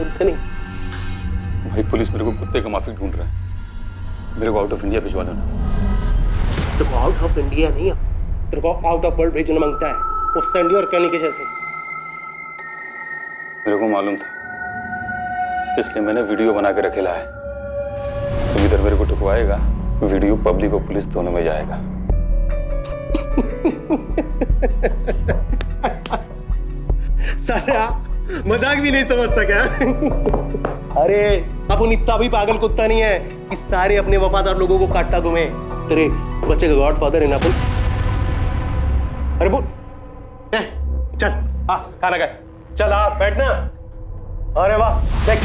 ढूंढते नहीं? भाई पुलिस मेरे को कुत्ते का माफिक ढूंढ रहा है, मेरे को आउट ऑफ इंडिया भिजवा देना। तेरे को आउट ऑफ इंडिया नहीं, तेरे को आउट ऑफ वर्ल्ड भेजना मांगता है वो सैंडी और कैनी के जैसे। मेरे को मालूम था, इसलिए मैंने वीडियो बना के रखेला है। तुम इधर मेरे को टुकवाएगा, वीडियो पब्लिक और पुलिस दोनों में जाएगा। साला मजाक भी नहीं समझता क्या? अरे अपन इतना भी पागल कुत्ता नहीं है कि सारे अपने वफादार लोगों को काटता घूमे। तेरे बच्चे का गॉडफादर है ना अपन। अरे बोल, चल आ खाना खाए, चल आ बैठना। अरे वाह देख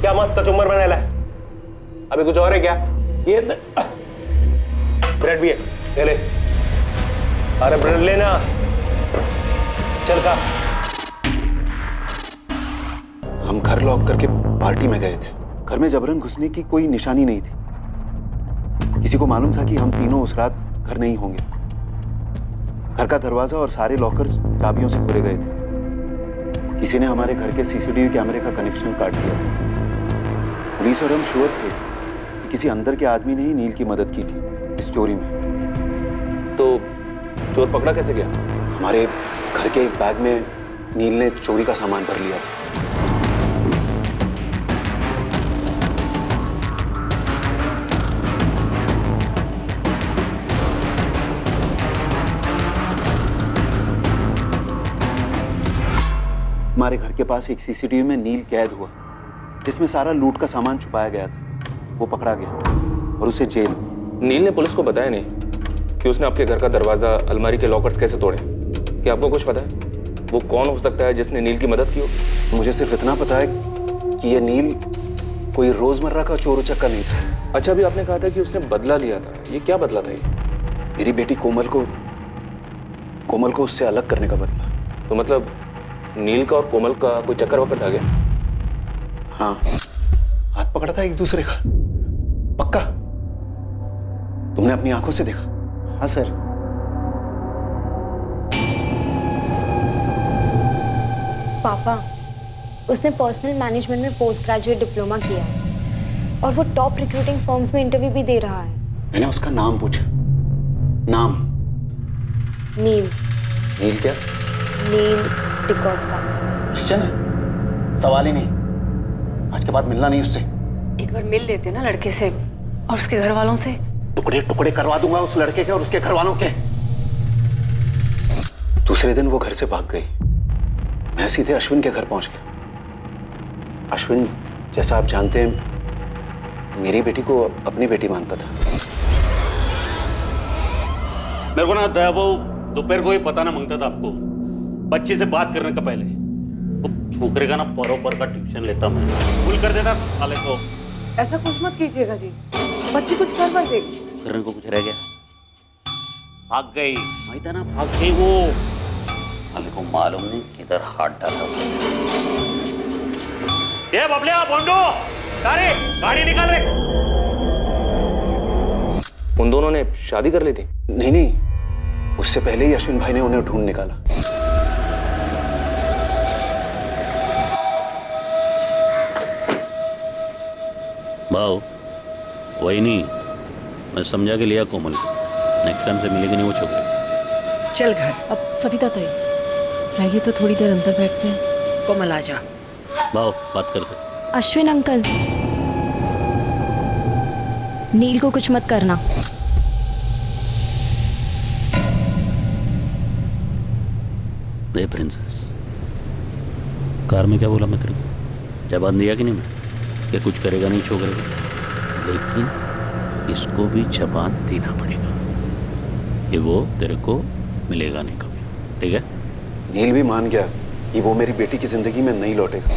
क्या मस्त कचुम्बर बना है। अभी कुछ और है क्या? ये ब्रेड भी है, ले ले। अरे ब्रेड लेना, चल खा। हम घर लॉक करके पार्टी में गए थे। घर में जबरन घुसने की कोई निशानी नहीं थी। किसी को मालूम था कि हम तीनों उस रात घर नहीं होंगे। घर का दरवाजा और सारे लॉकर्स चाबियों से खोले गए थे। किसी ने हमारे घर के सीसीटीवी कैमरे का कनेक्शन काट दिया था। पुलिस और हम श्योर थे कि किसी अंदर के आदमी ने ही नील की मदद की थी इस चोरी में। तो चोर पकड़ा कैसे गया? हमारे घर के एक बैग में नील ने चोरी का सामान भर लिया। हमारे घर के पास एक सीसीटीवी में नील कैद हुआ, जिसमें सारा लूट का सामान छुपाया गया था। वो पकड़ा गया और उसे जेल। नील ने पुलिस को बताया नहीं कि उसने आपके घर का दरवाजा, अलमारी के लॉकर्स कैसे तोड़े? क्या आपको कुछ पता है वो कौन हो सकता है जिसने नील की मदद की हो? मुझे सिर्फ इतना पता है कि ये नील कोई रोजमर्रा का चोर उचक्का नहीं था। अच्छा, अभी आपने कहा था कि उसने बदला लिया था। ये क्या बदला था? ये मेरी बेटी कोमल को उससे अलग करने का बदला। तो मतलब नील का और कोमल का कोई चक्कर वक्कर था क्या? हाँ, हाथ पकड़ा था एक दूसरे का, पक्का। तुमने अपनी आंखों से देखा? हाँ सर। पापा, उसने पर्सनल मैनेजमेंट में पोस्ट ग्रेजुएट डिप्लोमा किया है और वो टॉप रिक्रूटिंग फर्म्स में इंटरव्यू भी दे रहा है। मैंने उसका नाम पूछा। नाम? नील। नील क्या? नील डिकोस्टा। क्रिश्चियन है? सवाल ही नहीं। आज के बाद मिलना नहीं उससे। एक बार मिल लेते ना लड़के से और उसके घर वालों से। टुकड़े टुकड़े करवा दूंगा उस लड़के के और उसके घर वालों के। दूसरे दिन वो घर से भाग गई। मैं सीधे अश्विन के घर पहुंच गया। अश्विन, जैसा आप जानते हैं, मेरी बेटी को अपनी बेटी मानता था। मेरे को ना दया वो दोपहर को ही पता ना मांगता था आपको, बच्चे से बात करने का पहले। वो छोकरे का ना पर का ट्यूशन लेता मैं, भूल कर देता साले को। ऐसा कुछ मत कीजिएगा जी, बच्ची कुछ कर पाए देगी। करने को कुछ रह गया? भाग गई, माहित है ना, भाग गई वो। साले को मालूम नहीं किधर हाथ डाला। ये बबलिया बोंडो, गाड़ी निकाल रे। उन दोनों ने शादी कर ली थी? नहीं, उससे पहले ही अश्विन भाई ने उन्हें ढूंढ निकाला। भाव वही नहीं, मैं समझा के लिया कोमल को। नेक्स्ट टाइम से मिलेगी नहीं वो छोकरी। चल घर। अब सविता ताई, चाहिए तो थोड़ी देर अंदर बैठते हैं। कोमल आ जा। भाव बात करते। अश्विन अंकल, नील को कुछ मत करना। दे प्रिंसेस, कार में क्या बोला मैं तेरे को? जवाब दिया कि नहीं मैं कि कुछ करेगा नहीं छोकरे को, लेकिन इसको भी जबान देना पड़ेगा कि वो तेरे को मिलेगा नहीं कभी, ठीक है? नील भी मान गया कि वो मेरी बेटी की जिंदगी में नहीं लौटेगा।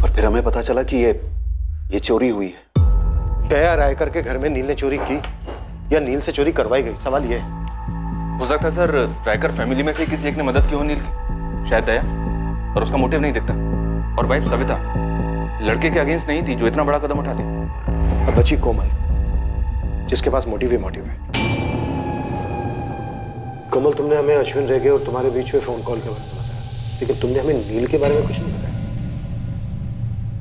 और फिर हमें पता चला कि ये चोरी हुई है। दया राय करके घर में नील ने चोरी की या नील से चोरी करवाई गई, सवाल ये है। हो सकता है सर, रायकर फैमिली में से किसी एक ने मदद की हो नील की, शायद दया, और उसका मोटिव नहीं दिखता। और वाइफ सविता लड़के के अगेंस्ट नहीं थी जो इतना बड़ा कदम उठाती। अब बची कोमल, जिसके पास मोटिव ही मोटिव है। कोमल, तुमने हमें अश्विन रह गए और तुम्हारे बीच में फोन कॉल के बारे में बताया, लेकिन तुमने हमें नील के बारे में कुछ नहीं बताया।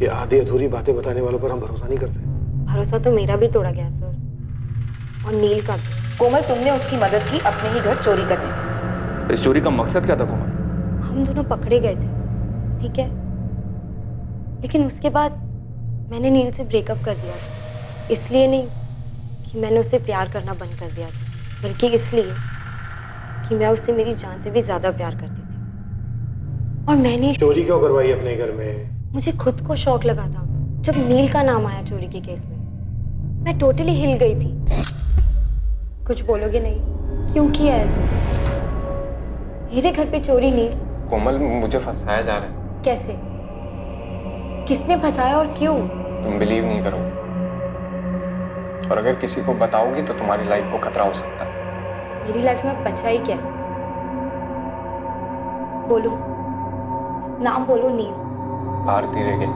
ये आधी अधूरी बातें बताने वालों पर हम भरोसा नहीं करते। भरोसा तो मेरा भी तोड़ा गया सर, और नील का भी। कोमल, तुमने उसकी मदद की अपने ही घर चोरी करने में। इस चोरी का मकसद क्या था कोमल? हम दोनों पकड़े गए थे, ठीक है, लेकिन उसके बाद मैंने नील से ब्रेकअप कर दिया था। इसलिए नहीं कि मैंने उससे प्यार करना बंद कर दिया था, बल्कि इसलिए कि मैं उससे मेरी जान से भी ज्यादा प्यार करती थी। और मैंने चोरी क्यों करवाई अपने घर में? मुझे खुद को शौक लगा था जब नील का नाम आया चोरी के केस में। मैं टोटली हिल गई थी। कुछ बोलोगे नहीं? क्यों किया ऐसे? मेरे घर पे चोरी नील? कोमल, मुझे फंसाया जा रहा है। कैसे? किसने फंसाया और क्यों? तुम बिलीव नहीं करोगे, और अगर किसी को बताओगी तो तुम्हारी लाइफ को खतरा हो सकता है। मेरी लाइफ में बचा ही क्या है? बोलो, नाम बोलो। नील? भारती रह गई।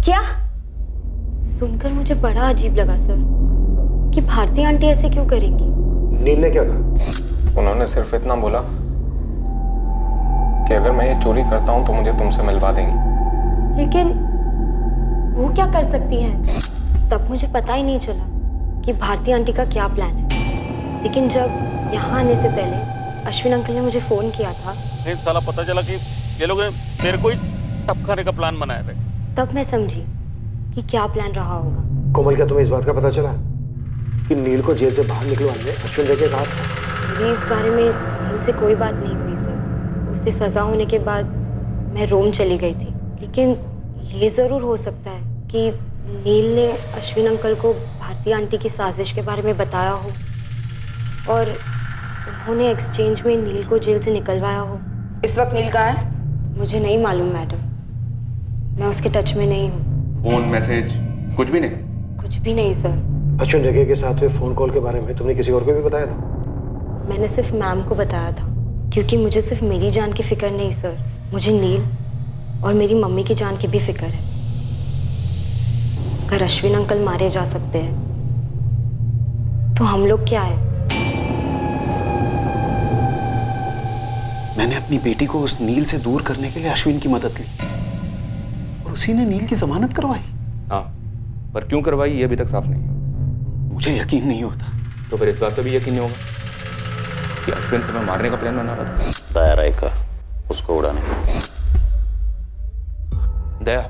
क्या? सुनकर मुझे बड़ा अजीब लगा सर, कि भारती आंटी ऐसे क्यों करेंगी? नील ने क्या कहा? उन्होंने सिर्फ इतना बोला कि अगर मैं ये चोरी करता हूं तो मुझे तुमसे मिलवा देंगी। लेकिन वो क्या कर सकती हैं? तब मुझे पता ही नहीं चला कि भारती आंटी का क्या प्लान है। लेकिन जब यहाँ आने से पहले अश्विन अंकल ने मुझे फोन किया था, साला पता चला कि ये लोग मेरे को टपकाने का प्लान बनाया थे। तब मैं समझी कि क्या प्लान रहा होगा। कोमल, क्या तुम्हें इस बात का पता चला कि नील को जेल से बाहर निकलवाने अश्विन जगह कहा था? मेरी इस बारे में नील से कोई बात नहीं हुई सर। उसे सजा होने के बाद मैं रोम चली गई थी। लेकिन ये ज़रूर हो सकता है कि नील ने अश्विन अंकल को भारती आंटी की साजिश के बारे में बताया हो, और उन्होंने एक्सचेंज में नील को जेल से निकलवाया हो। इस वक्त नील कहाँ है? मुझे नहीं मालूम मैडम, मैं उसके टच में नहीं हूँ। फोन मैसेज कुछ भी नहीं? कुछ भी नहीं सर। अश्विन जगह के साथ हुए फोन कॉल के बारे में तुमने किसी और को भी बताया था? मैंने सिर्फ मैम को बताया था, क्योंकि मुझे सिर्फ मेरी जान की फिक्र नहीं सर, मुझे नील और मेरी मम्मी की जान की भी फिक्र है। अगर अश्विन अंकल मारे जा सकते हैं तो हम लोग क्या है? मैंने अपनी बेटी को उस नील से दूर करने के लिए अश्विन की मदद ली, और उसी ने नील की जमानत करवाई। हाँ, पर क्यों करवाई ये अभी तक साफ नहीं है। मुझे यकीन नहीं होता। तो फिर इस बात का भी यकीन नहीं होगा कि अश्विन तुम्हें मारने का प्लान बना रहा था। दया राय का उसको उड़ाने का। दया,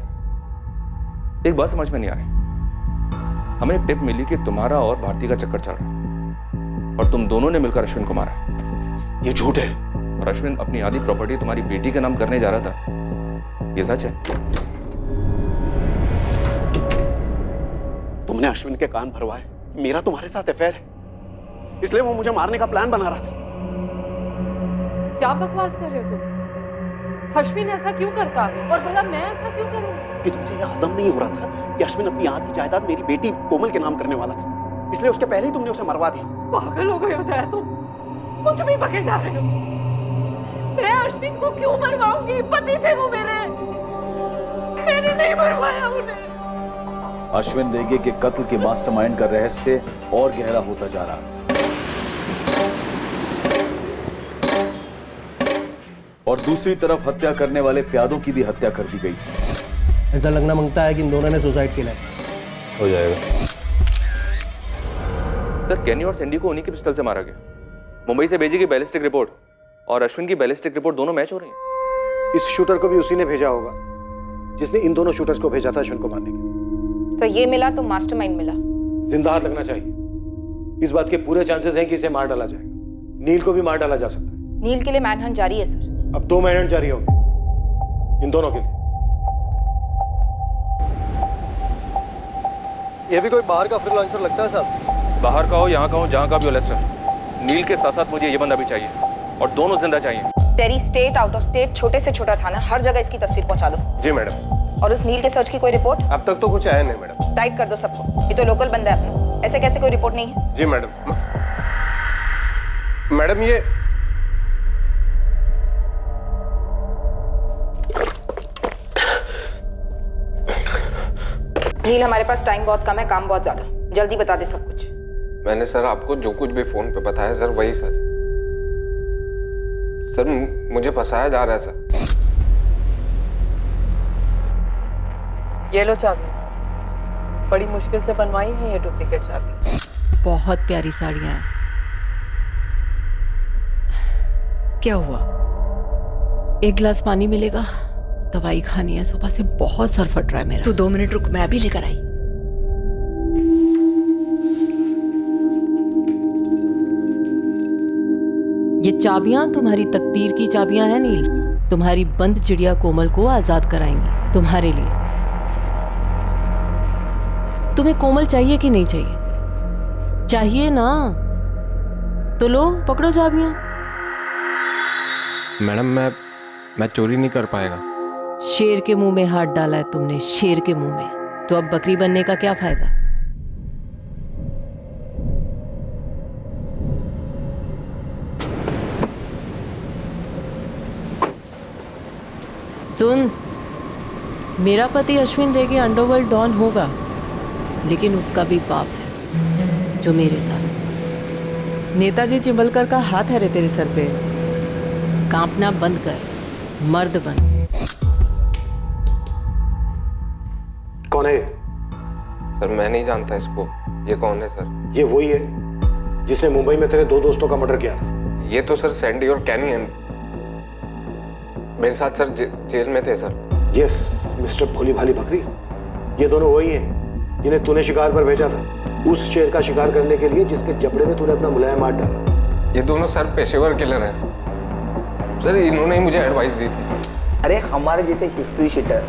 एक बात समझ में नहीं आ रही। हमें एक टिप मिली कि तुम्हारा और भारती का चक्कर चल रहा है, और तुम दोनों ने मिलकर अश्विन को मारा है। ये झूठ है। और अश्विन अपनी आधी प्रॉपर्टी तुम्हारी बेटी के नाम करने जा रहा था, ये सच है? तुमने अश्विन के कान भरवाए मेरा तुम्हारे साथ अफेयर है, इसलिए वो मुझे मारने का प्लान बना रहा था। क्या बकवास कर रहे हो तुम? अश्विन ऐसा क्यों करता, और भला मैं ऐसा क्यों करूंगी? कि तुमसे यह हजम नहीं हो रहा था कि अश्विन अपनी आधी जायदाद मेरी बेटी कोमल के नाम करने वाला था, इसलिए उसके पहले ही तुमने उसे मरवा दिया। पागल हो गए हो दया तुम, कुछ भी बके जा रहे हो। मैं अश्विन को क्यों मरवाऊंगी? पति थे वो मेरे, मैंने नहीं मरवाया उन्हें। अश्विन नेगी के कत्ल के मास्टरमाइंड का रहस्य और गहरा होता जा रहा है, और दूसरी तरफ हत्या करने वाले प्यादों की भी हत्या कर दी गई। ऐसा लगना मांगता है कि इन दोनों ने सुसाइड किया है। हो जाएगा सर। कैनी और सैंडी को उन्हीं की पिस्टल से मारा गया। मुंबई से भेजी गई बैलिस्टिक रिपोर्ट और अश्विन की बैलिस्टिक रिपोर्ट दोनों मैच हो रही हैं। इस शूटर को भी उसी ने भेजा होगा जिसने इन दोनों शूटर्स को भेजा था अश्विन को मारने के लिए। सर, ये मिला तो मास्टरमाइंड मिला। जिंदा हाथ लगना चाहिए। इस बात के पूरे चांसेस हैं कि इसे मार डाला जाएगा। नील को भी मार डाला जा सकता है। नील के लिए मैनहंट जारी है सर। अब 2 मैनहंट जारी होंगे इन दोनों के लिए। ये भी कोई बाहर का फ्रीलांसर लगता है साहब। बाहर का हो, यहाँ का हो, जहाँ का भी हो लेस्टर, नील के साथ साथ मुझे ये बंदा भी चाहिए, और दोनों जिंदा चाहिए। टेरी, स्टेट, आउट ऑफ स्टेट, छोटे से छोटा थाना, हर जगह इसकी तस्वीर पहुंचा दो। जी मैडम। और उस नील के सर्च की कोई रिपोर्ट? अब तक तो कुछ आया नहीं मैडम। टाइट कर दो सबको, ये तो लोकल बंदा है अपना, ऐसे कैसे कोई रिपोर्ट नहीं है? जी मैडम। मैडम ये नील, हमारे पास टाइम बहुत कम है, काम बहुत ज्यादा, जल्दी बता दे सब कुछ। मैंने सर आपको जो कुछ भी फोन पे बताया सर वही सच है। सर मुझे फंसाया जा रहा है सर। ये लो चाबी, बड़ी मुश्किल से बनवाई है ये डुप्लीकेट चाबी। बहुत प्यारी साड़ियां हैं। क्या हुआ? एक गिलास पानी मिलेगा? दवाई खानी है, सुबह से बहुत सर फट रहा है मेरा। तू 2 मिनट रुक, मैं अभी लेकर आई। ये चाबियां तुम्हारी तकदीर की चाबियां हैं नील। तुम्हारी बंद चिड़िया कोमल को आजाद कराएंगी तुम्हारे लिए। तुम्हें कोमल चाहिए कि नहीं चाहिए? चाहिए ना? तो लो, पकड़ो चाबियां। मैडम मैं चोरी नहीं कर पाएगा। शेर के मुंह में हाथ डाला है तुमने, शेर के मुंह में। तो अब बकरी बनने का क्या फायदा? सुन, मेरा पति अश्विन रे के अंडरवर्ल्ड डॉन होगा, लेकिन उसका भी बाप है जो मेरे साथ। नेताजी चिंबलकर का हाथ है रे तेरे सर पे। कांपना बंद कर, मर्द बन। कौन है? सर मैं नहीं जानता इसको। ये कौन है सर? ये वही है जिसने मुंबई में तेरे 2 दोस्तों का मर्डर किया था। ये तो सर सैंडी और कैनी है, मेरे साथ सर जेल में थे सर। यस मिस्टर भोली भाली बकरी, ये दोनों वही हैं जिन्हें तूने शिकार पर भेजा था, उस शेर का शिकार करने के लिए जिसके जबड़े में तूने अपना मुलायम हाथ डाला। ये दोनों सर पेशेवर किलर हैं सर। इन्होंने ही मुझे एडवाइस दी थी। अरे हमारे जैसे हिस्ट्री शीटर,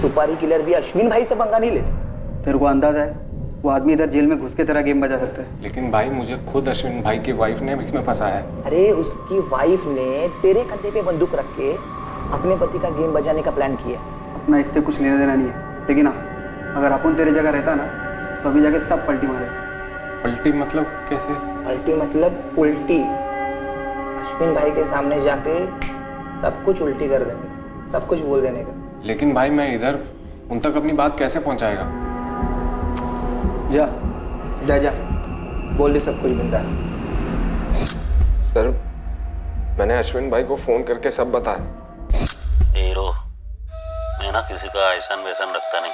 सुपारी किलर भी अश्विन भाई से पंगा नहीं लेते। तेरे को अंदाजा है वो आदमी इधर जेल में घुस के तेरा गेम बजा सकता है? लेकिन भाई मुझे खुद अश्विन भाई की वाइफ ने इसमें फंसाया है। अरे उसकी वाइफ ने तेरे कंधे पे बंदूक रख के अपने पति का गेम बजाने का प्लान किया। अपना इससे कुछ लेना देना नहीं है, लेकिन हाँ अगर अपन तेरे जगह रहता ना तो अभी जाके सब पलटी मारे। पलटी मतलब कैसे? पलटी मतलब उल्टी। अश्विन भाई के सामने जाके सब कुछ उल्टी कर देने का, सब कुछ बोल देने का। लेकिन भाई मैं इधर उन तक अपनी बात कैसे पहुंचाएगा? जा जा जा, बोल दे सब कुछ बिंदास। सर मैंने अश्विन भाई को फोन करके सब बताया। हीरो, मैं ना किसी का ऐसन वैसन रखता नहीं।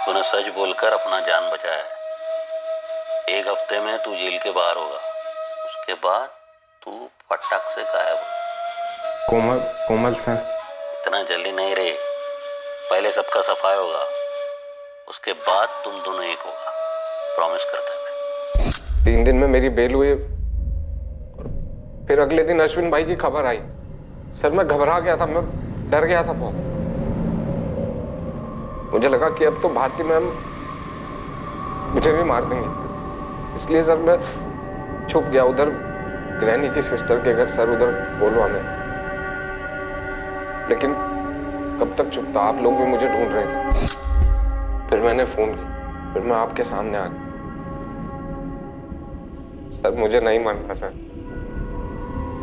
तूने सच बोलकर अपना जान बचाया है। 1 हफ्ते में तू जेल के बाहर होगा, उसके बाद तू फटाक से गायब हो। कोमल सर? इतना जल्दी नहीं रे, पहले सबका सफाई होगा, उसके बाद तुम दोनों एक होगा, प्रॉमिस करता है। 3 दिन में मेरी बेल हुई, फिर अगले दिन अश्विन भाई की खबर आई। सर मैं घबरा गया था, मैं डर गया था बहुत। मुझे लगा कि अब तो भारती मैम मुझे भी मार देंगी, इसलिए सर मैं छुप गया उधर ग्रैनी की सिस्टर के घर। सर उधर बोलवा में, लेकिन कब तक छुप था, आप लोग भी मुझे ढूंढ रहे थे। फिर मैंने फोन किया, फिर मैं आपके सामने आ गया। सर मुझे नहीं मानना सर,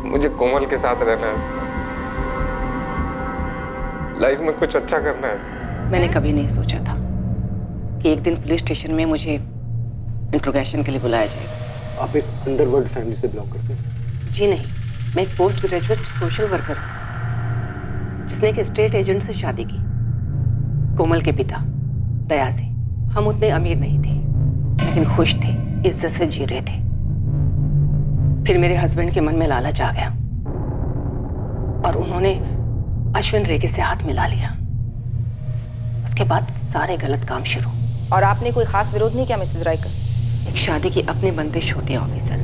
मुझे कोमल के साथ रहना है, लाइफ में कुछ अच्छा करना है। मैंने कभी नहीं सोचा था कि एक दिन पुलिस स्टेशन में मुझे इंट्रोगेशन के लिए बुलाया जाएगा। आप एक अंडरवर्ल्ड फैमिली से बिलोंग करते हैं? जी नहीं, मैं एक पोस्ट ग्रेजुएट सोशल वर्कर हूँ जिसने एक स्टेट एजेंट से शादी की, कोमल के पिता दया से। हम उतने अमीर नहीं थे, लेकिन खुश थे, इज्जत से जी रहे थे। फिर मेरे हस्बैंड के मन में लालच आ गया और उन्होंने अश्विन रेगे से हाथ मिला लिया। उसके बाद सारे गलत काम शुरू। और आपने कोई खास विरोध नहीं किया मिसेस रायकर? एक शादी की अपनी बंदिश होती है ऑफिसर,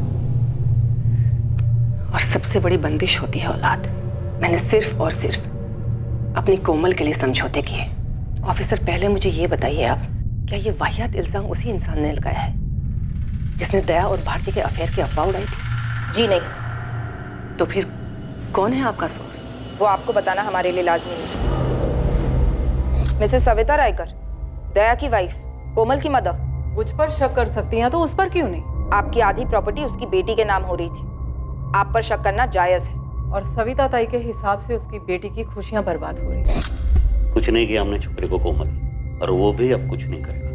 और सबसे बड़ी बंदिश होती है औलाद। मैंने सिर्फ और सिर्फ अपनी कोमल के लिए समझौते किए। ऑफिसर पहले मुझे ये बताइए आप, क्या ये वाहियात इल्जाम उसी इंसान ने लगाया है जिसने दया और भारती के अफेयर की अफवाह उड़ाई थी? जी नहीं। तो फिर कौन है आपका सोर्स? वो आपको बताना हमारे लिए लाजमी नहीं। मिसेस सविता रायकर, दया की वाइफ, कोमल की मदर। मुझ पर शक कर सकती हैं तो उस पर क्यों नहीं? आपकी आधी प्रॉपर्टी उसकी बेटी के नाम हो रही थी, आप पर शक करना जायज है। और सविता ताई के हिसाब से उसकी बेटी की खुशियां बर्बाद हो रही। कुछ नहीं किया हमने छोकरे को कोमल, और वो भी अब कुछ नहीं करेगा।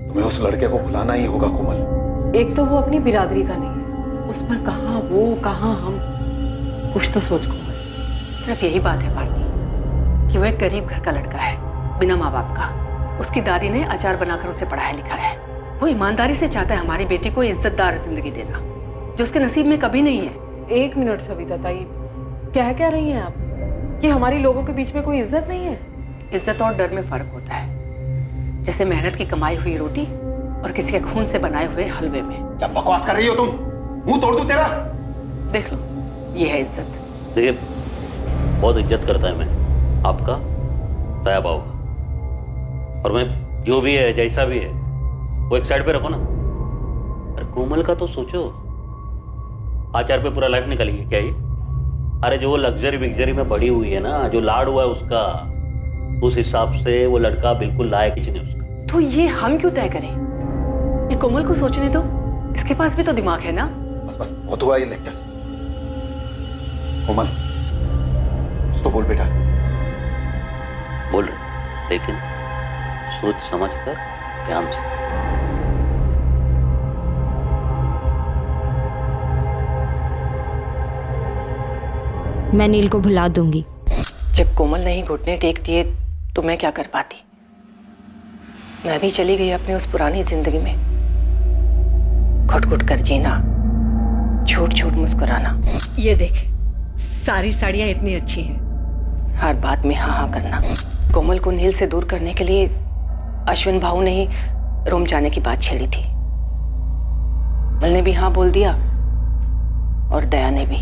तुम्हें उस लड़के को बुलाना ही होगा कोमल। एक तो वो अपनी बिरादरी का नहीं है, उस पर कहाँ वो कहाँ हम, कुछ तो सोच कोमल। सिर्फ यही बात है भारती कि कि वो एक गरीब घर का लड़का है, बिना माँ बाप का। उसकी दादी ने अचार बनाकर उसे पढ़ाया लिखाया है। वो ईमानदारी से चाहता है हमारी बेटी को इज्जतदार जिंदगी देना, जो उसके नसीब में कभी नहीं है। 1 मिनट सविता ताई, क्या रही हैं आप कि हमारी लोगों के बीच में कोई इज्जत नहीं है? इज्जत और डर में फर्क होता है, जैसे मेहनत की कमाई हुई रोटी और किसी के खून से बनाए हुए हलवे में। क्या बकवास कर रही हो तुम? मुंह तोड़ दूं तेरा? देख लो, ये है इज्जत। देखिए, बहुत इज्जत करता है मैं आपका, दया भाव का, और मैं जो भी है जैसा भी है वो एक साइड पे रखो ना। अरे कोमल का तो सोचो, आचार पे पूरा लाइफ निकलेगी क्या ये? अरे जो लग्जरी विग्जरी में बड़ी हुई है ना, जो लाड हुआ है उसका, उस हिसाब से वो लड़का बिल्कुल लायक ही नहीं उसका। तो ये हम क्यों तय करें? ये कोमल को सोचने दो, इसके पास भी तो दिमाग है ना। बस बस, बहुत हुआ ये लेक्चर। कोमल, कुछ तो बोल बेटा। बोल रहे, लेकिन सोच समझ कर, ध्यान से। मैं नील को भुला दूंगी। जब कोमल ने ही घुटने टेक दिए तो मैं क्या कर पाती? मैं भी चली गई अपनी उस पुरानी जिंदगी में, घुट घुट कर जीना, झूठ झूठ मुस्कुराना। ये देख, सारी साड़ियां इतनी अच्छी हैं, हर बात में हाँ हाँ करना। कोमल को नील से दूर करने के लिए अश्विन भाऊ ने ही रोम जाने की बात छेड़ी थी। कोमल ने भी हाँ बोल दिया और दया ने भी,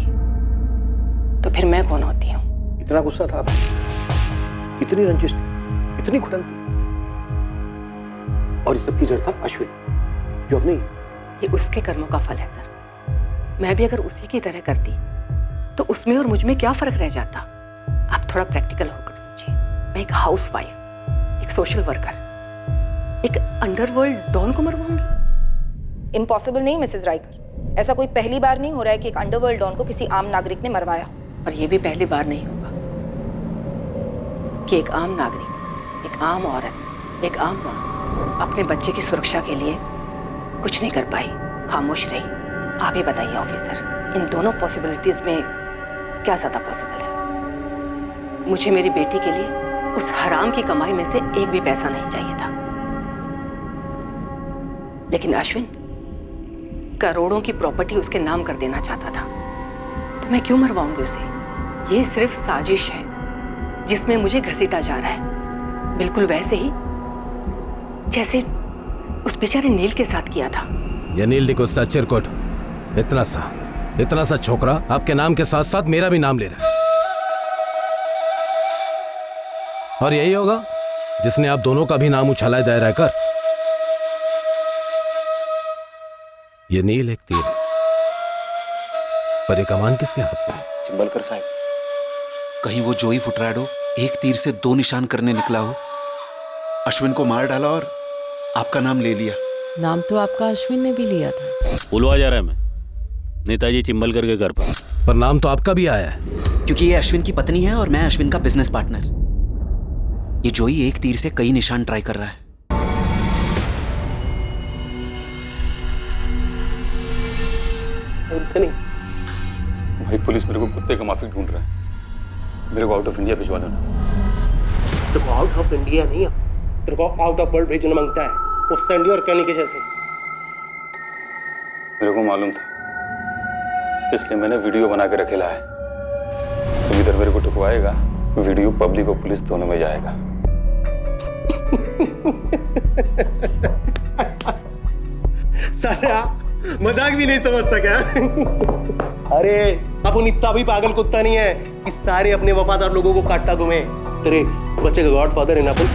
तो फिर मैं कौन होती हूँ? इतना गुस्सा था, इतनी रंजिश थी, इतनी घुटन थी, और इस सब की जड़ था अश्विन, जो अब नहीं। ये उसके कर्मों का फल है सर। मैं भी अगर उसी की तरह करती तो उसमें और मुझ में क्या फर्क रह जाता? आप थोड़ा प्रैक्टिकल होकर सोचिए। मैं एक हाउसवाइफ, एक सोशल वर्कर, एक अंडरवर्ल्ड डॉन को मरवाऊंगी? इम्पॉसिबल नहीं मिसेस राइकर, ऐसा कोई पहली बार नहीं हो रहा है कि एक अंडरवर्ल्ड डॉन को किसी आम नागरिक ने मरवाया। और ये भी पहली बार नहीं होगा कि एक आम नागरिक, एक आम औरत, एक आम माँ अपने बच्चे की सुरक्षा के लिए कुछ नहीं कर पाई, खामोश रही। आप ही बताइए ऑफिसर, इन दोनों पॉसिबिलिटीज में क्या ज्यादा पॉसिबल है? मुझे मेरी बेटी के लिए उस हराम की कमाई में से एक भी पैसा नहीं चाहिए था, लेकिन अश्विन करोड़ों की प्रॉपर्टी उसके नाम कर देना चाहता था, तो मैं क्यों मरवाऊंगी उसे? ये सिर्फ साजिश है जिसमें मुझे घसीटा जा रहा है, बिल्कुल वैसे ही जैसे उस बेचारे नील के साथ किया था। ये नील निकोस्टा चिरकुट, इतना सा छोकरा आपके नाम के साथ साथ मेरा भी नाम ले रहा है, और यही होगा जिसने आप दोनों का भी नाम उछाला है दया रहकर। ये नील एक तीर है, पर ये कमान किसके हाथ में है? चिंबलकर साहब, कहीं वो जोई फुटराडो एक तीर से 2 निशान करने निकला हो, अश्विन को मार डाला और आपका नाम ले लिया। नाम तो आपका अश्विन ने भी लिया था। बुलवा जा रहा है मैं नेताजी चिंबलकर के घर पर नाम तो आपका भी आया है, क्योंकि ये अश्विन की पत्नी है और मैं अश्विन का बिजनेस पार्टनर। ये जोई एक तीर से कई निशान ट्राई कर रहा है। नहीं भाई, पुलिस मेरे को कुत्ते का माफिक ढूंढ रहा है, मेरे को आउट ऑफ इंडिया भिजवा देना। तेरे को आउट ऑफ इंडिया नहीं, तेरे को आउट ऑफ वर्ल्ड भेजना मांगता है, वो सैंडी और कैनी के जैसे। मेरे को मालूम था, इसलिए मैंने वीडियो बना के रखेला है। तुम इधर मेरे को टुकवाएगा, वीडियो पब्लिक और पुलिस दोनों में जाएगा। साला मजाक भी नहीं समझता क्या? अरे अपन इतना भी पागल कुत्ता नहीं है कि सारे अपने वफादार लोगों को काटता घूमे। तेरे बच्चे का गॉडफादर है ना अपन।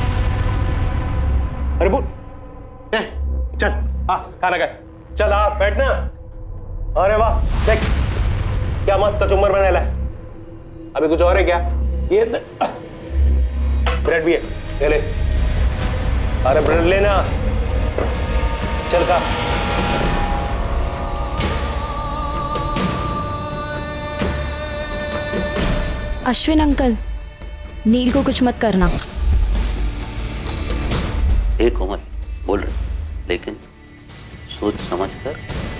अरे बोल, चल खाना खाए, चल बैठना। अरे वाह, देख क्या मस्त कचुम्बर बना है। अभी कुछ और है क्या? ये ब्रेड भी है, ले। अरे ब्रेड लेना, चल खा। अश्विन अंकल, नील को कुछ मत करना। एक कोमल बोल रहे, लेकिन सोच समझ कर,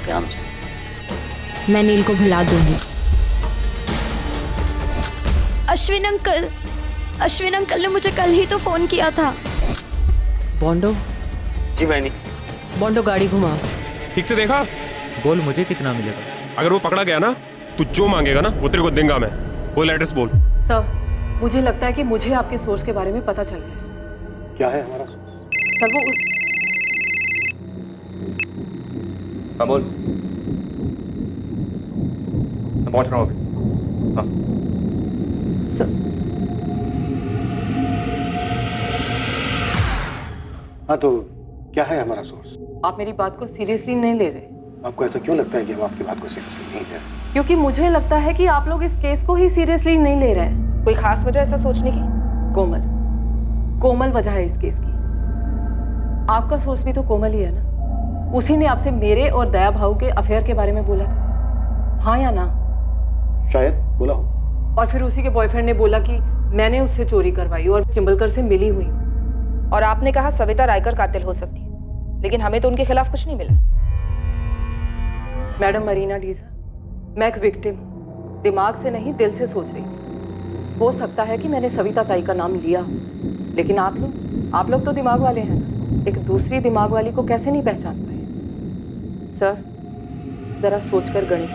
ध्यान से। मैं नील को भुला दूंगी। अश्विन अंकल, अश्विन अंकल ने मुझे कल ही तो फोन किया था। बॉन्डो, जी मैंने बॉन्डो गाड़ी घुमा। ठीक से देखा? बोल मुझे कितना मिलेगा? अगर वो पकड़ा गया ना, तू जो मांगेगा ना वो तेरे को देंगे मैं। बोल एड्रेस बोल। सर, मुझे लगता है कि मुझे आपके सोर्स के बारे में पता चल गया है। क्या है हमारा? सर वो हाँ बोल। मैं पहुंच रहा हूँ अभी। हाँ। हाँ तो क्या है हमारा सोर्स? आप मेरी बात को सीरियसली नहीं ले रहे। आपको ऐसा क्यों लगता है कि हम आपकी बात को सीरियसली नहीं ले रहे? क्योंकि मुझे लगता है कि आप लोग इस केस को ही सीरियसली नहीं ले रहे हैं। कोई खास वजह ऐसा सोचने की? कोमल वजह है इस केस की। आपका सोर्स भी तो कोमल ही है ना। उसी ने आपसे मेरे और दया भाऊ के अफेयर के बारे में बोला था, हाँ या ना? शायद बोला हो। और फिर उसी के बॉयफ्रेंड ने बोला कि मैंने उससे चोरी करवाई और चिंबलकर से मिली हुई हूँ। और आपने कहा सविता रायकर कातिल हो सकती है, लेकिन हमें तो उनके खिलाफ कुछ नहीं मिला। मैडम मरीना डीजा, मैं एक विक्टिम हूँ, दिमाग से नहीं दिल से सोच रही थी। हो सकता है कि मैंने सविता ताई का नाम लिया, लेकिन आप लोग तो दिमाग वाले हैं ना, एक दूसरी दिमाग वाली को कैसे नहीं पहचान पाए? सर जरा सोचकर गणित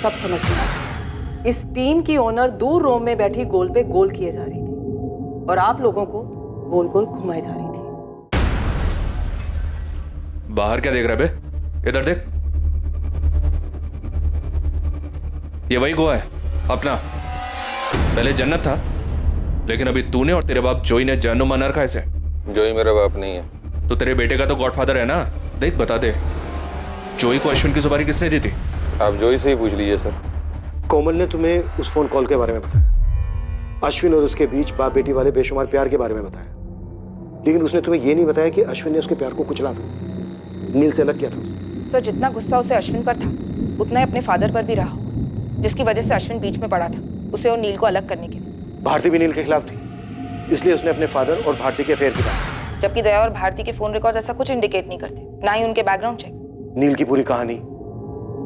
सब समझ में आया। इस टीम की ओनर दूर रोम में बैठी गोल पे गोल किए जा रही थी और आप लोगों को गोल गोल घुमाई जा रही थी। बाहर क्या देख रहा है बे? इधर देख। ये वही गोवा है अपना। पहले जन्नत था, लेकिन अभी तूने और तेरे बाप जोई ने जहन्नुम बना रखा है इसे। जोई मेरा बाप नहीं है। तो तेरे बेटे का तो गॉडफादर है ना। देख बता दे, जोई को अश्विन की सुपारी किसने दी थी? आप जोई से ही पूछ लीजिए सर। कोमल ने तुम्हें उस फोन कॉल के बारे में बताया, अश्विन और उसके बीच बाप बेटी वाले बेशुमार प्यार के बारे में बताया, लेकिन उसने तुम्हें यह नहीं बताया कि अश्विन ने उसके प्यार को कुचला था, नील से अलग किया था उसे। सर जितना गुस्सा उसे अश्विन पर था, उतना ही अपने फादर पर भी रहा होगा, जिसकी वजह से अश्विन बीच में पड़ा था उसे और नील को अलग करने के लिए। भारती भी नील के खिलाफ थी, इसलिए उसने अपने फादर और भारती के अफेयर की बात। जबकि दया और भारती के फोन रिकॉर्ड ऐसा कुछ इंडिकेट नहीं करते, ना ही उनके बैकग्राउंड चेक। नील की पूरी कहानी,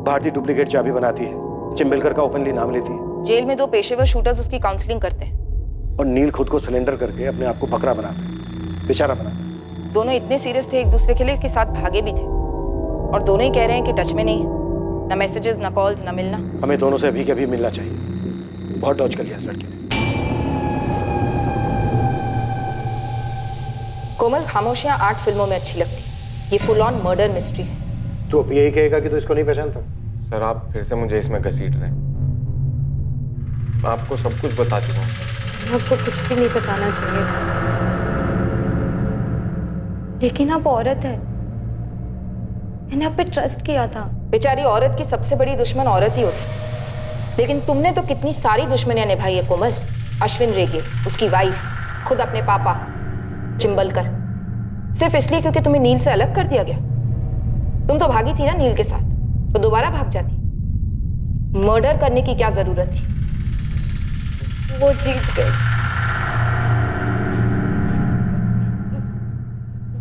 भारती डुप्लीकेट चाबी बनाती है, चिंबलकर का ओपनली नाम लेती है। जेल में 2 पेशेवर शूटर्स उसकी काउंसलिंग करते हैं और नील खुद को सिलेंडर करके अपने आप को बकरा बनाता है, बेचारा बनाता है। दोनों इतने सीरियस थे एक दूसरे के लिए कि साथ भागे भी थे, और दोनों ही कह रहे हैं कि टच में नहीं है, ना मैसेजेस, ना कॉल्स, ना मिलना। हमें दोनों से अभी के अभी मिलना चाहिए। बहुत डॉज कर लिया इस लड़के ने। कोमल, खामोशियां 8 फिल्मों में अच्छी लगती, ये फुल ऑन मर्डर मिस्ट्री है। तो अब यही कहेगा कि तो इसको नहीं पहचानता? सर आप फिर से मुझे इसमें घसीट रहे हैं। मैं आपको सब कुछ बता चुका हूँ। आपको कुछ भी नहीं बताना चाहिए था, लेकिन आप औरत है, मैंने आप पे ट्रस्ट किया था। बेचारी औरत की सबसे बड़ी दुश्मन औरत ही होती, लेकिन तुमने तो कितनी सारी दुश्मनियां निभाई है कोमल। अश्विन रेगे, उसकी वाइफ, खुद अपने पापा चिंबलकर, सिर्फ इसलिए क्योंकि तुम्हें नील से अलग कर दिया गया। तुम तो भागी थी ना नील के साथ, तो दोबारा भाग जाती। मर्डर करने की क्या जरूरत थी? वो जीत गए।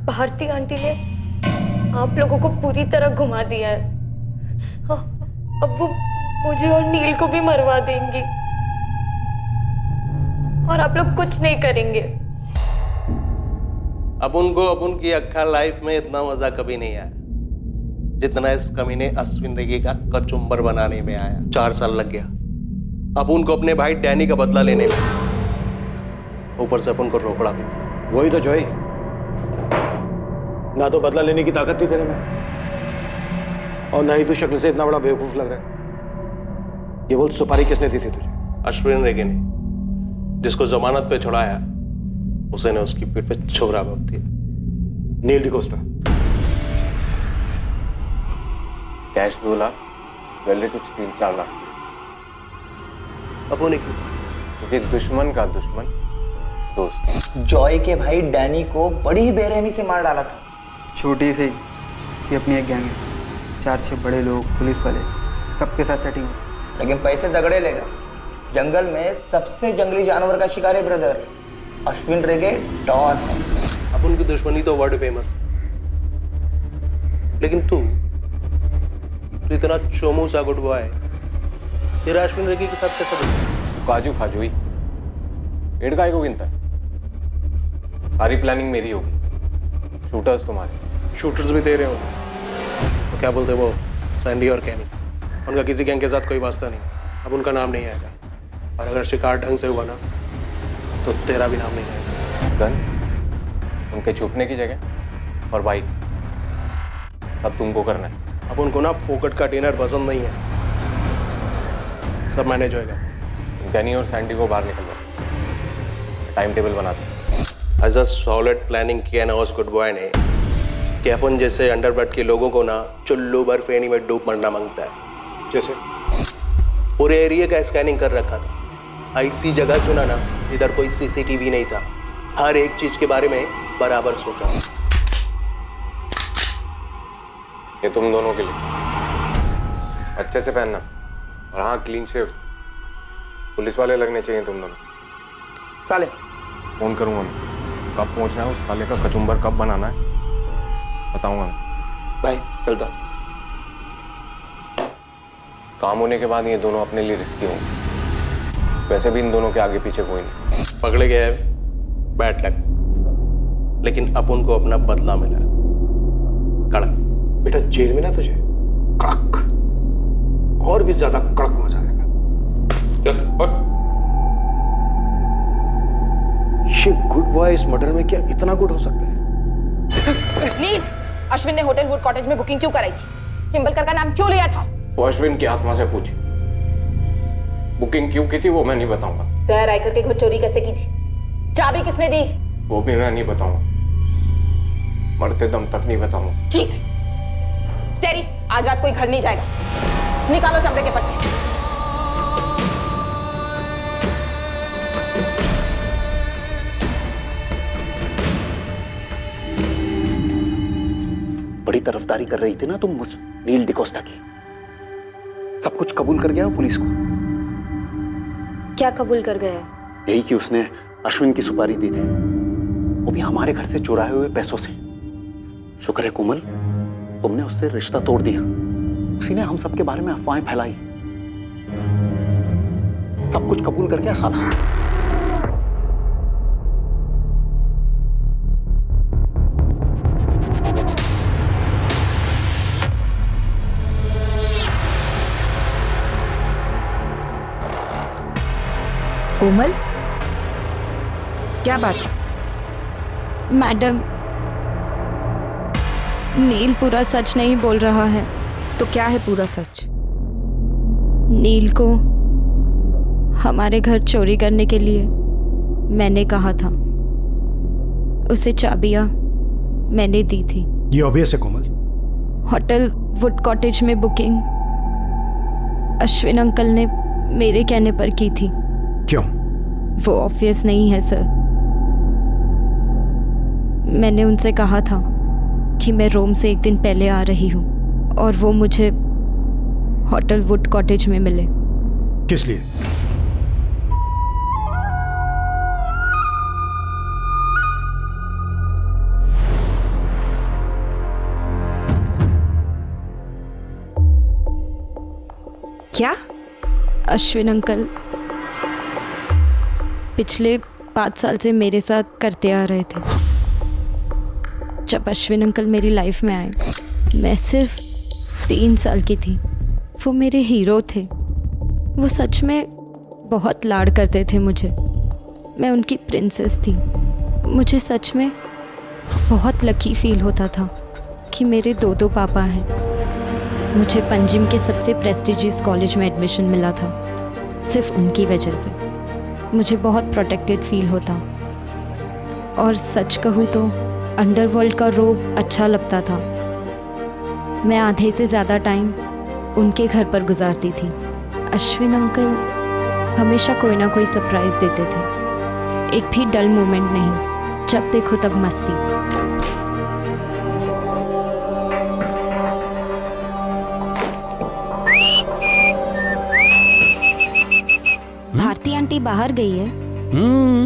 भारती आंटी ने आप लोगों को पूरी तरह घुमा दिया है। अब वो मुझे और नील को भी मरवा देंगी और आप लोग कुछ नहीं करेंगे। अपन को अपन की अक्खा लाइफ में इतना मजा कभी नहीं आया जितना इस कमीने अश्विन रेगे का कचुम्बर बनाने में आया। 4 साल लग गया अपन को अपने भाई डैनी का बदला लेने में, ऊपर से अपन को रोकड़ा भी। वही तो जोई, ना तो बदला लेने की ताकत थी तेरे में, और ना ही तू शक्ल से इतना बड़ा बेवकूफ लग रहा है। ये बोल, सुपारी किसने दी थी तुझे? अश्विन रेगे ने, जिसको जमानत पे छुड़ाया उसे ने उसकी पीठ पे छोरा घोंप दिया। नील डिकोस्टा। कैश 2 लाख, ज्वेलरी कुछ 3-4 लाख। अपने क्यों? क्योंकि दुश्मन का दुश्मन दोस्त। जॉय के भाई डैनी को बड़ी बेरहमी से मार डाला था। छोटी सी ये अपनी एक गैंग है, 4-6 बड़े लोग, पुलिस वाले, सबके साथ सेटिंग। लेकिन पैसे तगड़े लेगा। जंगल में सबसे जंगली जानवर का शिकार है ब्रदर। अश्विन रेगे डॉन है। अपन की दुश्मनी तो वर्ल्ड फेमस, लेकिन तू इतना चोमू सा गुड बॉय, तेरा अश्विन रेगे के साथ कैसा बना? काजू खाजूई। पेड़ काहे को गिनता है? सारी प्लानिंग मेरी होगी, शूटर्स तुम्हारे। शूटर्स भी तेरे हो तो क्या बोलते वो सैंडी और कैनी, उनका किसी गैंग के साथ कोई वास्ता नहीं, अब उनका नाम नहीं आएगा। और अगर शिकार ढंग से हुआ ना तो तेरा भी नाम नहीं आएगा। गन, उनके छुपने की जगह और बाइक सब तुमको करना है। अब उनको ना फोकट का डिनर पसंद नहीं है, सब मैनेज होएगा। कैनी और सैंडी को बाहर निकलवा, टाइम टेबल बनाते। एज अ सॉलिड प्लानिंग किया ना उस गुड बॉय ने कि अपन जैसे अंडरवर्ल्ड के लोगों को ना चुल्लू बर्फेनी में डूब मरना मांगता है। जैसे पूरे एरिया का स्कैनिंग कर रखा था, ऐसी जगह चुना ना इधर कोई सीसीटीवी नहीं था, हर एक चीज के बारे में बराबर सोचा। ये तुम दोनों के लिए, अच्छे से पहनना और हाँ क्लीन शेव। पुलिस वाले लगने चाहिए तुम दोनों। साले फोन करूंगा मैं, कब पहुंचना है उस साले का कचुम्बर कब बनाना है बताऊंगा मैं। भाई चलता। काम होने के बाद ये दोनों अपने लिए रिस्की होंगे, वैसे भी इन दोनों के आगे पीछे कोई नहीं। पकड़े गए बैड लक, लेकिन अब उनको अपना बदला मिला। कड़क बेटा जेल में ना तुझे कड़क और भी ज्यादा कड़क मजा आएगा। ये गुड बॉय इस मर्डर में क्या इतना गुड हो सकता है? नील, अश्विन ने होटल वुड कॉटेज में बुकिंग क्यों कराई थी? चिंबलकर का नाम क्यों लिया था? वो अश्विन की आत्मा से पूछी, बुकिंग क्यों की थी वो मैं नहीं बताऊंगा। दया रायकर के घर चोरी कैसे की थी? चाबी किसने दी? वो भी मैं नहीं बताऊंगा, मरते दम तक नहीं बताऊंगा। ठीक है तेरी, आज रात कोई घर नहीं जाएगा। निकालो चमड़े के पट्टे। बड़ी तरफदारी कर रही थी ना तुम उस नील डिकोस्टा की, सब कुछ कबूल कर गया हो पुलिस को। क्या कबूल कर गया? यही कि उसने अश्विन की सुपारी दी थी, वो भी हमारे घर से चुराए हुए पैसों से। शुक्र है कोमल, तुमने उससे रिश्ता तोड़ दिया, उसी ने हम सबके बारे में अफवाहें फैलाई। सब कुछ कबूल कर गया साला। कोमल, क्या बात है? मैडम, नील पूरा सच नहीं बोल रहा है। तो क्या है पूरा सच? नील को हमारे घर चोरी करने के लिए मैंने कहा था, उसे चाबियां मैंने दी थी। ये ऑब्वियस है कोमल। होटल वुड कॉटेज में बुकिंग अश्विन अंकल ने मेरे कहने पर की थी। क्यों? वो ऑब्वियस नहीं है सर। मैंने उनसे कहा था कि मैं रोम से एक दिन पहले आ रही हूँ और वो मुझे होटल वुड कॉटेज में मिले। किस लिए? क्या? अश्विन अंकल पिछले 5 साल से मेरे साथ करते आ रहे थे। जब अश्विन अंकल मेरी लाइफ में आए, मैं सिर्फ 3 साल की थी। वो मेरे हीरो थे। वो सच में बहुत लाड करते थे मुझे। मैं उनकी प्रिंसेस थी। मुझे सच में बहुत लकी फील होता था कि मेरे 2 पापा हैं। मुझे पंजिम के सबसे प्रेस्टिजियस कॉलेज में एडमिशन मिला था सिर्फ उनकी वजह से। मुझे बहुत प्रोटेक्टेड फील होता, और सच कहूँ तो अंडरवर्ल्ड का रोब अच्छा लगता था। मैं आधे से ज़्यादा टाइम उनके घर पर गुजारती थी। अश्विन अंकल हमेशा कोई ना कोई सरप्राइज देते थे। एक भी डल मोमेंट नहीं, जब देखो तब मस्ती। भारती आंटी बाहर गई है।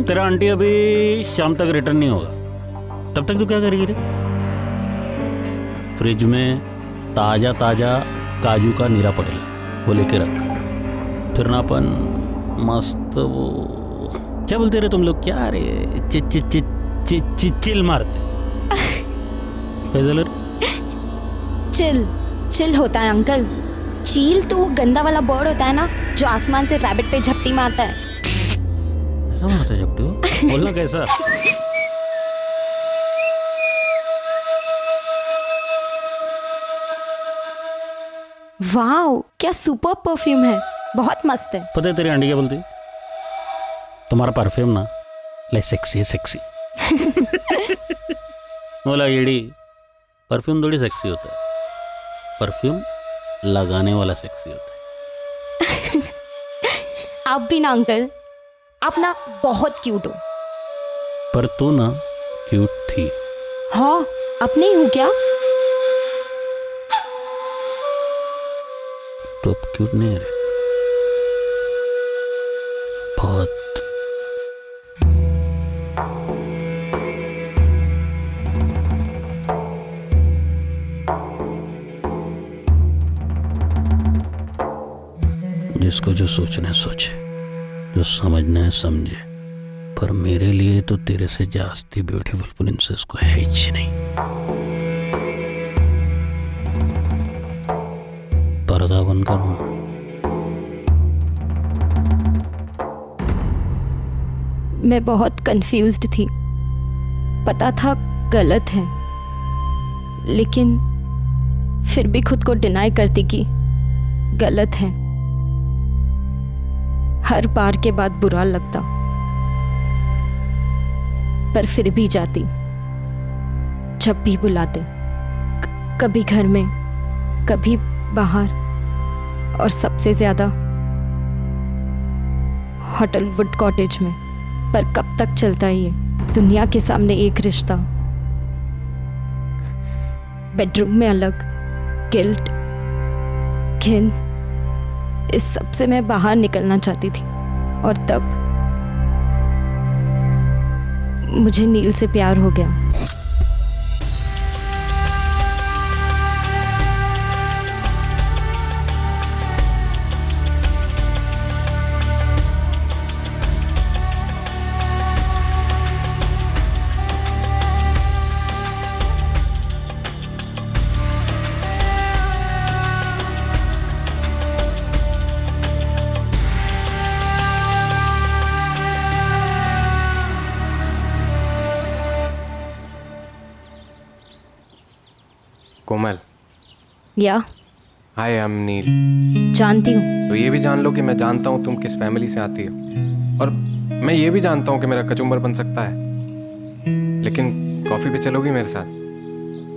तेरा आंटी अभी शाम तक रिटर्न नहीं होगा। तब तक तू क्या करेगी रे? फ्रिज में ताजा ताजा काजू का नीरा पड़ेगा, वो लेके रख। फिर ना अपन मस्त वो क्या बोलते रहे तुम लोग? क्या रे चि चि चि चि चि चिल मारते पैदल? चिल चिल होता है अंकल। चील तो वो गंदा वाला बर्ड होता है ना, जो आसमान से रैबिट पे झपटी मारता है। ऐसा मारता है झपटी? बोलना कैसा? वाओ, क्या सुपर परफ्यूम है, बहुत मस्त है। पता है तेरी आंटी क्या बोलती है? तुम्हारा परफ्यूम ना ले सेक्सी है, सेक्सी। बोला येड़ी, परफ्यूम थोड़ी सेक्सी होता है, परफ्यूम लगाने वाला सेक्सी होता है। आप भी ना अंकल, आप ना बहुत क्यूट हो। पर तू ना क्यूट थी। हाँ, अब नहीं हूँ क्या? तो अब क्यूट नहीं है, बहुत। जिसको जो सोचना है सोचे, जो समझना है समझे, पर मेरे लिए तो तेरे से जास्ती ब्यूटीफुल प्रिंसेस को है ही नहीं। पर्दा बंद करो। मैं बहुत कंफ्यूज्ड थी, पता था गलत है, लेकिन फिर भी खुद को डिनाई करती कि गलत है। हर बार के बाद बुरा लगता, पर फिर भी जाती जब भी बुलाते, कभी घर में, कभी बाहर, और सबसे ज्यादा होटल वुड कॉटेज में। पर कब तक चलता है ये दुनिया के सामने एक रिश्ता? बेडरूम में अलग, गिल्ट, घिन, इस सब से मैं बाहर निकलना चाहती थी। और तब मुझे नील से प्यार हो गया। कोमल, या हाय, आई एम नील। जानती हूँ। तो ये भी जान लो कि मैं जानता हूँ तुम किस फैमिली से आती हो, और मैं ये भी जानता हूँ कि मेरा कचुम्बर बन सकता है, लेकिन कॉफी पे चलोगी मेरे साथ?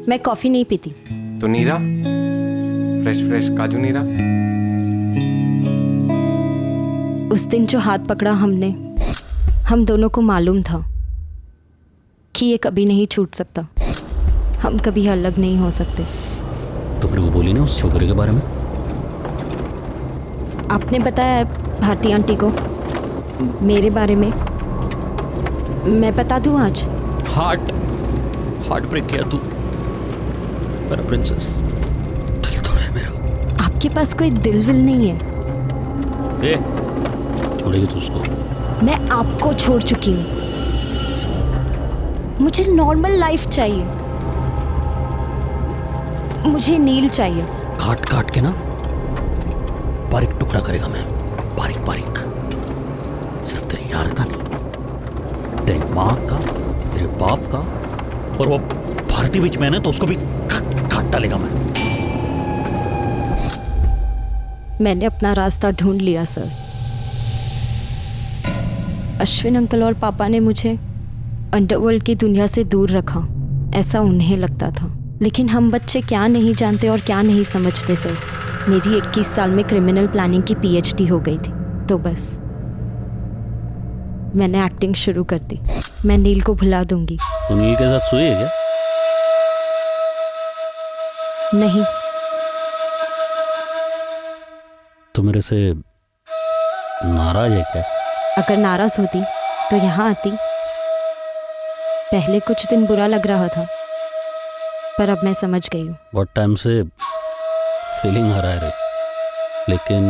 मैं कॉफी नहीं पीती। तो नीरा, फ्रेश फ्रेश काजू नीरा। उस दिन जो हाथ पकड़ा हमने, हम दोनों को मालूम था कि ये कभी नहीं छूट सकता, हम कभी अलग नहीं हो सकते। तो मेरे को बोली ना उस छोकरे के बारे में? आपने बताया है भारती आंटी को मेरे बारे में, मैं बता दूं आज? हार्ट ब्रेक किया तू मेरा प्रिंसेस। दिल तोड़ा है मेरा। आपके पास कोई दिल विल नहीं है? ए, छोड़ेगी तू उसको? मैं आपको छोड़ चुकी हूँ। मुझे नॉर्मल लाइफ चाहिए, मुझे नील चाहिए। काट काट के ना बारीक टुकड़ा करेगा मैं, बारीक बारीक। सिर्फ तेरे यार का नहीं, तेरी माँ का, तेरे बाप का, और वो भारती बीच में है ना, तो उसको भी काट डालेगा मैं। मैंने अपना रास्ता ढूंढ लिया सर। अश्विन अंकल और पापा ने मुझे अंडरवर्ल्ड की दुनिया से दूर रखा, ऐसा उन्हें लगता था। लेकिन हम बच्चे क्या नहीं जानते और क्या नहीं समझते सर। मेरी 21 साल में क्रिमिनल प्लानिंग की PhD हो गई थी, तो बस मैंने एक्टिंग शुरू कर दी। मैं नील को भुला दूंगी। तो नील के साथ सोई है क्या? नहीं। तो मेरे से नाराज है क्या? अगर नाराज होती तो यहाँ आती। पहले कुछ दिन बुरा लग रहा था, पर अब मैं समझ गई हूँ। बहुत टाइम से फीलिंग आ रहा है रे, लेकिन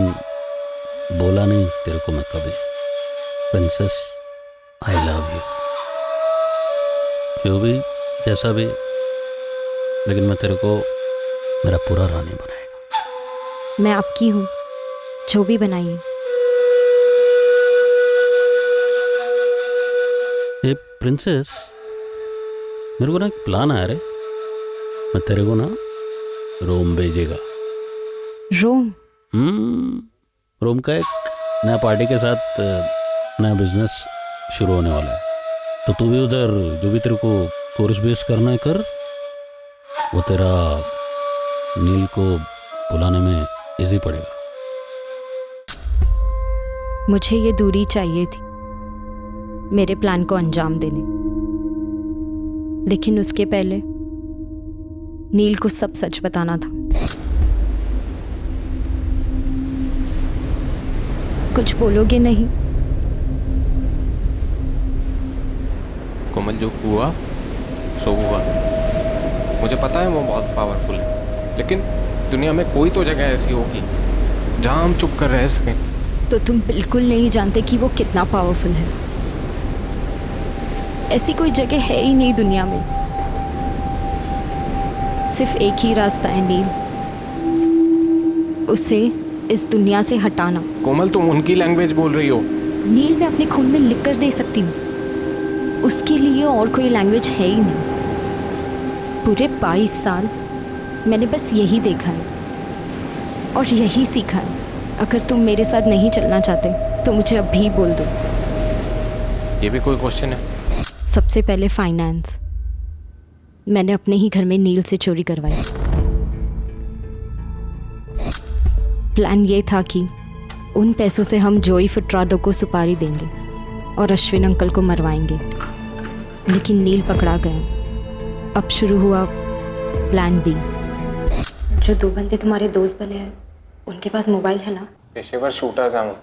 बोला नहीं तेरे को मैं कभी। Princess, I love you. जो भी जैसा भी, लेकिन मैं तेरे को मेरा पूरा रानी बनाएगा। मैं आपकी हूँ, जो भी बनाइए। ए प्रिंसेस, मेरे को ना एक प्लान आया रे। मैं तेरे को ना रोम भेजेगा। रोम? रोम का एक नया पार्टी के साथ नया बिजनेस शुरू होने वाला है। तो तू भी उधर जो भी तेरे को कोर्स बेस करना है कर। वो तेरा नील को बुलाने में इजी पड़ेगा। मुझे ये दूरी चाहिए थी मेरे प्लान को अंजाम देने, लेकिन उसके पहले नील को सब सच बताना था। कुछ बोलोगे नहीं? कोमल, जो हुआ सो हुआ। मुझे पता है वो बहुत पावरफुल है, लेकिन दुनिया में कोई तो जगह ऐसी होगी जहां हम चुप कर रह सकें। तो तुम बिल्कुल नहीं जानते कि वो कितना पावरफुल है। ऐसी कोई जगह है ही नहीं दुनिया में। सिर्फ एक ही रास्ता है नील, उसे इस दुनिया से हटाना। कोमल, तुम उनकी लैंग्वेज बोल रही हो। नील मैं अपने खून में लिख कर दे सकती हूँ, उसके लिए और कोई लैंग्वेज है ही नहीं। पूरे 22 साल मैंने बस यही देखा है और यही सीखा है। अगर तुम मेरे साथ नहीं चलना चाहते तो मुझे अभी बोल दो। ये भी कोई क्वेश्चन है? सबसे पहले फाइनेंस। मैंने अपने ही घर में नील से चोरी करवाई। प्लान ये था कि उन पैसों से हम जोई फुटरादो को सुपारी देंगे और अश्विन अंकल को मरवाएंगे, लेकिन नील पकड़ा गया। अब शुरू हुआ प्लान बी। जो 2 बंदे तुम्हारे दोस्त बने हैं, उनके पास मोबाइल है ना? पेशेवर शूटर्स हैं वो।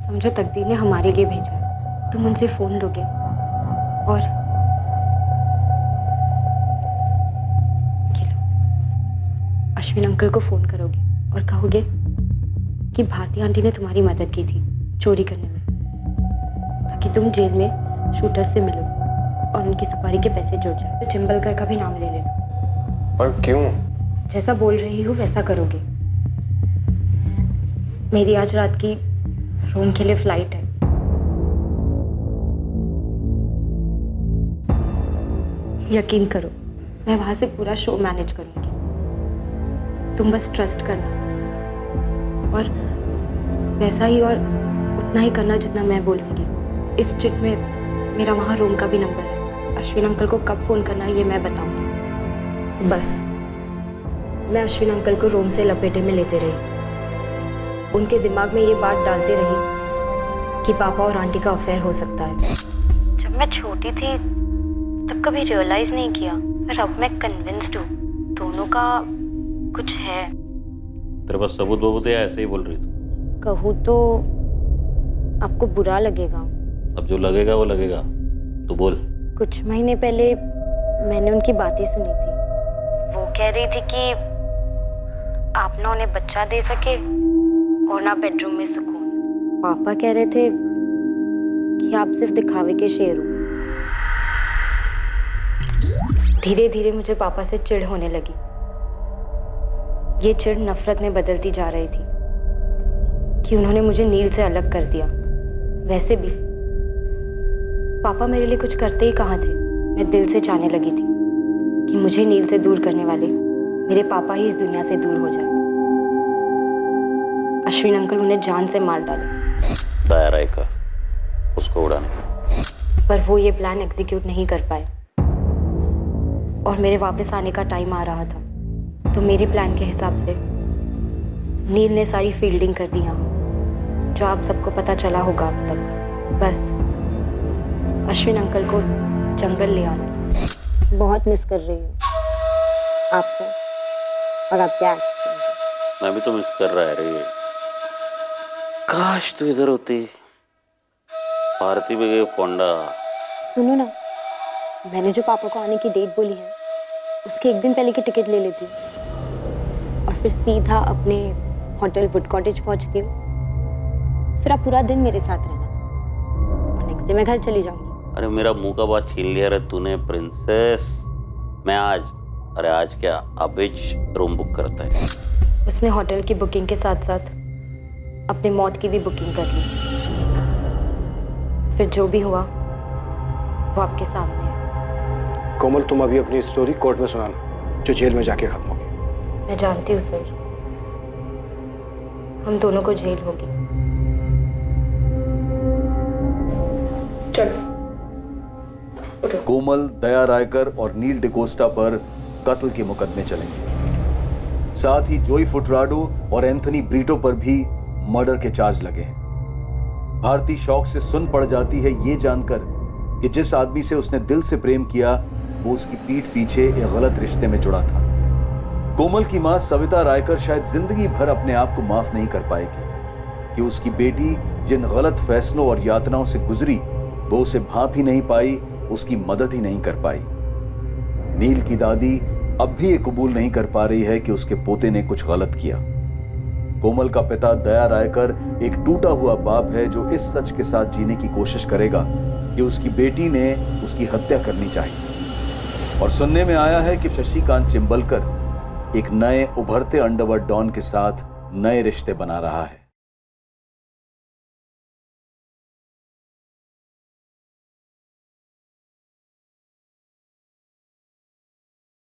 समझो तकदीर ने हमारे लिए भेजा है। तुम उनसे फ़ोन लोगे और अश्विन अंकल को फ़ोन करोगे और कहोगे कि भारती आंटी ने तुम्हारी मदद की थी चोरी करने में, ताकि तुम जेल में शूटर्स से मिलो और उनकी सुपारी के पैसे जुड़ जाए। तो चिंबलकर का भी नाम ले लेना। पर क्यों? जैसा बोल रही हूँ वैसा करोगे। मेरी आज रात की रोम के लिए फ्लाइट है। यकीन करो, मैं वहां से पूरा शो मैनेज करूंगी। तुम बस ट्रस्ट करना और वैसा ही और उतना ही करना जितना मैं बोलूंगी। इस चिट में मेरा वहाँ रोम का भी नंबर है। अश्विन अंकल को कब फ़ोन करना है ये मैं बताऊंगी। बस मैं अश्विन अंकल को रोम से लपेटे में लेते रही, उनके दिमाग में ये बात डालते रही कि पापा और आंटी का अफेयर हो सकता है। जब मैं छोटी थी तब कभी रियलाइज़ नहीं किया, पर अब मैं कन्विंस्ड हूँ दोनों का कुछ है। तेरे पास सबूत बबूत है या ऐसे ही बोल रही तू? कहूँ तो आपको बुरा लगेगा। अब जो लगेगा वो लगेगा, तू बोल। कुछ महीने पहले मैंने उनकी बातें सुनी थी। वो कह रही थी कि आप ना उन्हें बच्चा दे सके और ना बेडरूम में सुकून। पापा कह रहे थे कि आप सिर्फ दिखावे के शेर हो। धीरे धीरे मुझे पापा से चिढ़ होने लगी। ये चिढ़ नफरत में बदलती जा रही थी कि उन्होंने मुझे नील से अलग कर दिया। वैसे भी पापा मेरे लिए कुछ करते ही कहाँ थे। मैं दिल से चाहने लगी थी कि मुझे नील से दूर करने वाले मेरे पापा ही इस दुनिया से दूर हो जाए। अश्विन अंकल उन्हें जान से मार डाले। दायरा कर उसको उड़ाने का। पर वो ये प्लान एग्जीक्यूट नहीं कर पाए और मेरे वापस आने का टाइम आ रहा था। तो मेरे प्लान के हिसाब से नील ने सारी फील्डिंग कर दी यहाँ, जो आप सबको पता चला होगा अब तक। बस अश्विन अंकल को जंगल ले आना। बहुत मिस कर रही हूँ आपको और आप क्या। मैं भी तो मिस कर रहा है रे। काश तू इधर होती। भारती भी गई फोंडा। सुनो ना, मैंने जो पापा को आने की डेट बोली है उसके एक दिन पहले की टिकट ले लेती हूँ और फिर सीधा अपने होटल वुड कॉटेज पहुँचती हूँ। फिर आप पूरा दिन मेरे साथ रहना और नेक्स्ट डे मैं घर चली जाऊँगी। अरे मेरा मुंह का बात छीन लिया रे तूने प्रिंसेस। मैं आज क्या अभी रूम बुक करता है। उसने होटल की बुकिंग के साथ साथ अपनी मौत की भी बुकिंग कर ली। फिर जो भी हुआ वो आपके सामने है। कोमल, तुम अभी अपनी स्टोरी कोर्ट में सुनाना, जो जेल में जाके खत्म होगी। मैं जानती हूँ सर, हम दोनों को जेल होगी। चलो कोमल, दया रायकर और नील डिकोस्टा पर कत्ल के मुकदमे चलेंगे। साथ ही जोई फुटराडो और एंथनी ब्रीटो पर भी मर्डर के चार्ज लगे हैं। भारती शौक से सुन पड़ जाती है ये जानकर कि जिस आदमी से उसने दिल से प्रेम किया वो उसकी पीठ पीछे एक गलत रिश्ते में जुड़ा था। कोमल की मां सविता रायकर शायद जिंदगी भर अपने आप को माफ नहीं कर पाएगी कि उसकी बेटी जिन गलत फैसलों और यातनाओं से गुजरी वो उसे भाप ही नहीं पाई, उसकी मदद ही नहीं कर पाई। नील की दादी अब भी ये कबूल नहीं कर पा रही है कि उसके पोते ने कुछ गलत किया। कोमल का पिता दया रायकर एक टूटा हुआ बाप है जो इस सच के साथ जीने की कोशिश करेगा कि उसकी बेटी ने उसकी हत्या करनी चाहिए। और सुनने में आया है कि शशिकांत चिंबलकर एक नए उभरते अंडरवर्ल्ड डॉन के साथ नए रिश्ते बना रहा है।